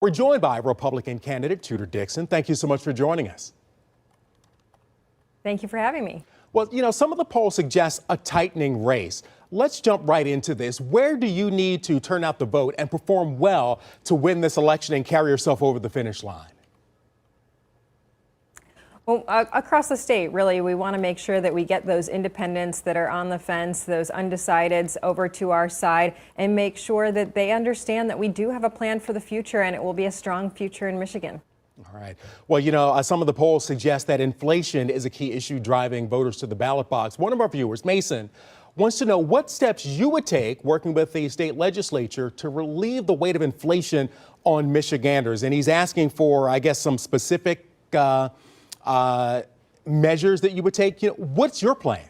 We're joined by Republican candidate Tudor Dixon. Thank you so much for joining us. Thank you for having me. Well, some of the polls suggest a tightening race. Let's jump right into this. Where do you need to turn out the vote and perform well to win this election and carry yourself over the finish line? Well, across the state, really, we want to make sure that we get those independents that are on the fence, those undecideds over to our side, and make sure that they understand that we do have a plan for the future and it will be a strong future in Michigan. All right. Well, some of the polls suggest that inflation is a key issue driving voters to the ballot box. One of our viewers, Mason, wants to know what steps you would take working with the state legislature to relieve the weight of inflation on Michiganders. And he's asking for, I guess, some specific measures that you would take. What's your plan?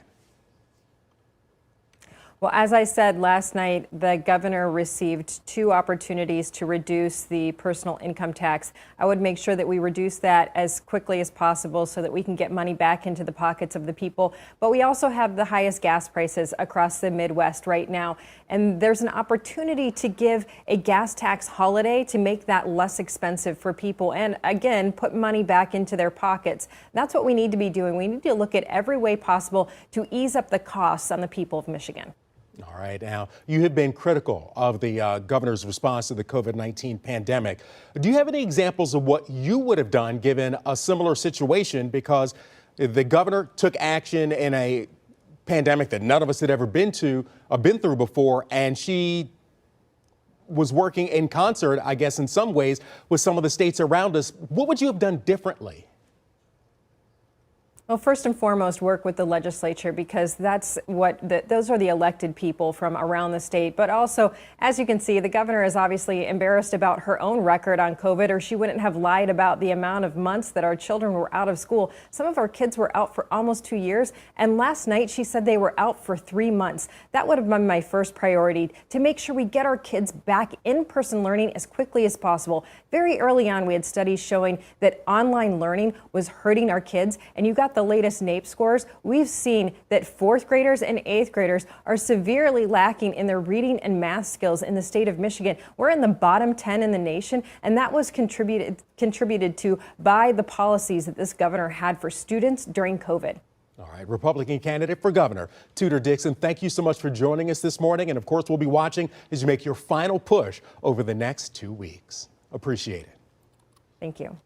Well, as I said last night, the governor received 2 opportunities to reduce the personal income tax. I would make sure that we reduce that as quickly as possible so that we can get money back into the pockets of the people. But we also have the highest gas prices across the Midwest right now. And there's an opportunity to give a gas tax holiday to make that less expensive for people and, again, put money back into their pockets. That's what we need to be doing. We need to look at every way possible to ease up the costs on the people of Michigan. All right. Now, you have been critical of the governor's response to the COVID-19 pandemic. Do you have any examples of what you would have done given a similar situation? Because the governor took action in a pandemic that none of us had ever been through before, and she was working in concert, I guess, in some ways, with some of the states around us. What would you have done differently? Well, first and foremost, work with the legislature, because that's those are the elected people from around the state. But also, as you can see, the governor is obviously embarrassed about her own record on COVID, or she wouldn't have lied about the amount of months that our children were out of school. Some of our kids were out for almost 2 years. And last night, she said they were out for 3 months. That would have been my first priority, to make sure we get our kids back in-person learning as quickly as possible. Very early on, we had studies showing that online learning was hurting our kids. And you got the latest NAEP scores. We've seen that 4th graders and 8th graders are severely lacking in their reading and math skills in the state of Michigan. We're in the bottom 10 in the nation, and that was contributed to by the policies that this governor had for students during COVID. All right, Republican candidate for governor, Tudor Dixon, thank you so much for joining us this morning. And of course, we'll be watching as you make your final push over the next 2 weeks. Appreciate it. Thank you.